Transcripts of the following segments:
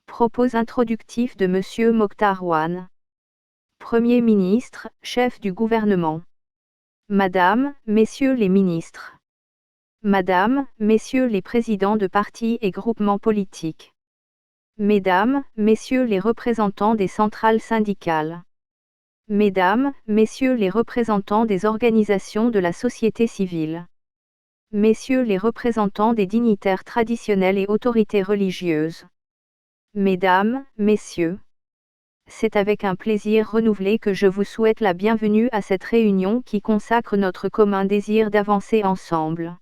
Propos introductifs de Monsieur Mokhtar Ouane. Premier ministre, chef du gouvernement. Madame, Messieurs les ministres. Madame, Messieurs les présidents de partis et groupements politiques. Mesdames, Messieurs les représentants des centrales syndicales. Mesdames, Messieurs les représentants des organisations de la société civile. Messieurs les représentants des dignitaires traditionnels et autorités religieuses. Mesdames, Messieurs. C'est avec un plaisir renouvelé que je vous souhaite la bienvenue à cette réunion qui consacre notre commun désir d'avancer ensemble.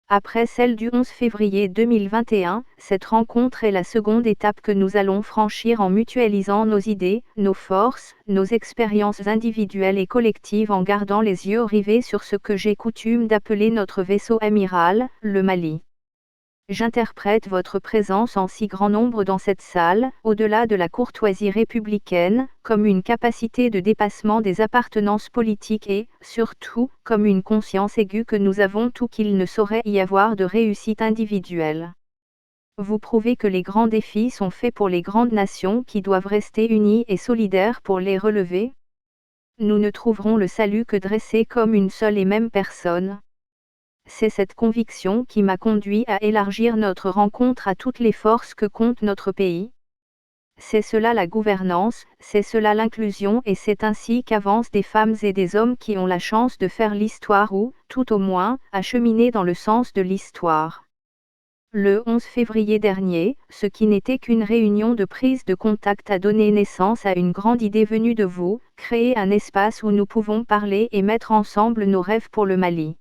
Après celle du 11 février 2021, cette rencontre est la seconde étape que nous allons franchir en mutualisant nos idées, nos forces, nos expériences individuelles et collectives en gardant les yeux rivés sur ce que j'ai coutume d'appeler notre vaisseau amiral, le Mali. J'interprète votre présence en si grand nombre dans cette salle, au-delà de la courtoisie républicaine, comme une capacité de dépassement des appartenances politiques et, surtout, comme une conscience aiguë que nous avons tout qu'il ne saurait y avoir de réussite individuelle. Vous prouvez que les grands défis sont faits pour les grandes nations qui doivent rester unies et solidaires pour les relever. Nous ne trouverons le salut que dressé comme une seule et même personne. C'est cette conviction qui m'a conduit à élargir notre rencontre à toutes les forces que compte notre pays. C'est cela la gouvernance, c'est cela l'inclusion et c'est ainsi qu'avancent des femmes et des hommes qui ont la chance de faire l'histoire ou, tout au moins, à cheminer dans le sens de l'histoire. Le 11 février dernier, ce qui n'était qu'une réunion de prise de contact a donné naissance à une grande idée venue de vous, créer un espace où nous pouvons parler et mettre ensemble nos rêves pour le Mali.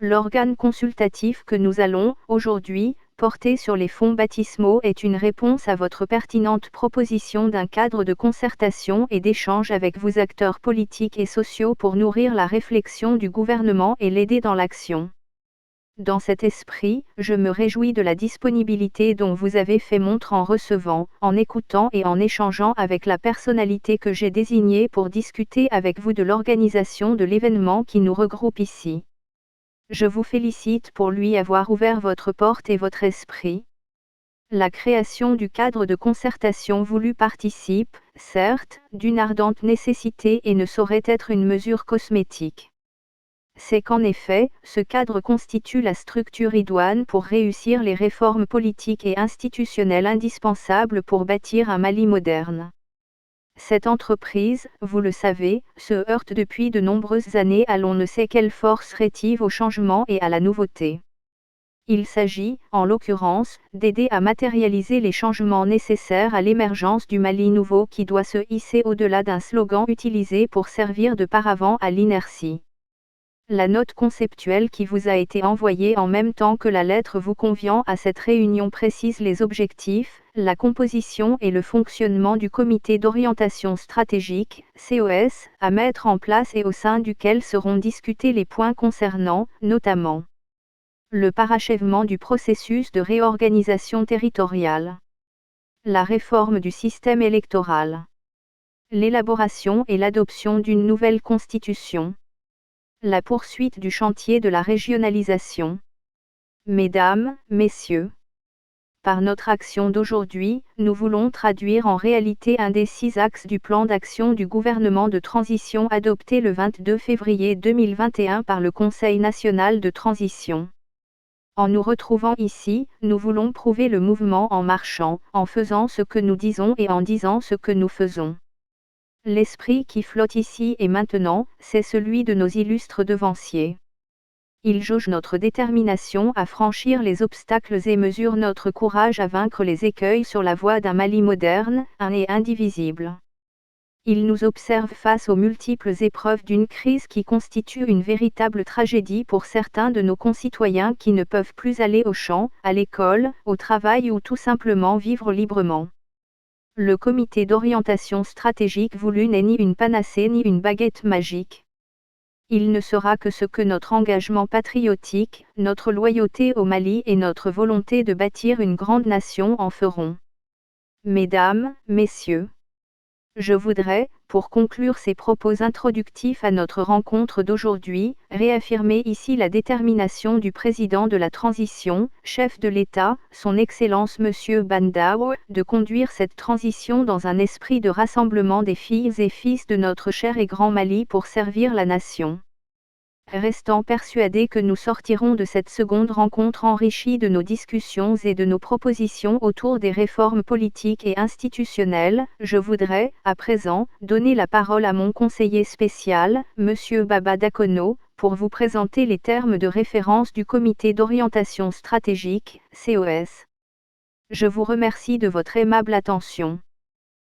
L'organe consultatif que nous allons, aujourd'hui, porter sur les fonds baptismaux est une réponse à votre pertinente proposition d'un cadre de concertation et d'échange avec vos acteurs politiques et sociaux pour nourrir la réflexion du gouvernement et l'aider dans l'action. Dans cet esprit, je me réjouis de la disponibilité dont vous avez fait montre en recevant, en écoutant et en échangeant avec la personnalité que j'ai désignée pour discuter avec vous de l'organisation de l'événement qui nous regroupe ici. Je vous félicite pour lui avoir ouvert votre porte et votre esprit. La création du cadre de concertation voulu participe, certes, d'une ardente nécessité et ne saurait être une mesure cosmétique. C'est qu'en effet, ce cadre constitue la structure idoine pour réussir les réformes politiques et institutionnelles indispensables pour bâtir un Mali moderne. Cette entreprise, vous le savez, se heurte depuis de nombreuses années à l'on ne sait quelle force rétive au changement et à la nouveauté. Il s'agit, en l'occurrence, d'aider à matérialiser les changements nécessaires à l'émergence du Mali nouveau qui doit se hisser au-delà d'un slogan utilisé pour servir de paravent à l'inertie. La note conceptuelle qui vous a été envoyée en même temps que la lettre vous conviant à cette réunion précise les objectifs, la composition et le fonctionnement du comité d'orientation stratégique, COS, à mettre en place et au sein duquel seront discutés les points concernant, notamment, le parachèvement du processus de réorganisation territoriale, la réforme du système électoral, l'élaboration et l'adoption d'une nouvelle constitution, la poursuite du chantier de la régionalisation. Mesdames, Messieurs, par notre action d'aujourd'hui, nous voulons traduire en réalité un des 6 axes du plan d'action du gouvernement de transition adopté le 22 février 2021 par le Conseil national de transition. En nous retrouvant ici, nous voulons prouver le mouvement en marchant, en faisant ce que nous disons et en disant ce que nous faisons. L'esprit qui flotte ici et maintenant, c'est celui de nos illustres devanciers. Il jauge notre détermination à franchir les obstacles et mesure notre courage à vaincre les écueils sur la voie d'un Mali moderne, un et indivisible. Il nous observe face aux multiples épreuves d'une crise qui constitue une véritable tragédie pour certains de nos concitoyens qui ne peuvent plus aller au champ, à l'école, au travail ou tout simplement vivre librement. Le comité d'orientation stratégique voulu n'est ni une panacée ni une baguette magique. Il ne sera que ce que notre engagement patriotique, notre loyauté au Mali et notre volonté de bâtir une grande nation en feront. Mesdames, Messieurs, Je voudrais, pour conclure ces propos introductifs à notre rencontre d'aujourd'hui, réaffirmer ici la détermination du président de la transition, chef de l'État, son Excellence Monsieur Ban Dao, de conduire cette transition dans un esprit de rassemblement des filles et fils de notre cher et grand Mali pour servir la nation. Restant persuadé que nous sortirons de cette seconde rencontre enrichie de nos discussions et de nos propositions autour des réformes politiques et institutionnelles, je voudrais, à présent, donner la parole à mon conseiller spécial, Monsieur Baba Dakono, pour vous présenter les termes de référence du Comité d'orientation stratégique, COS. Je vous remercie de votre aimable attention.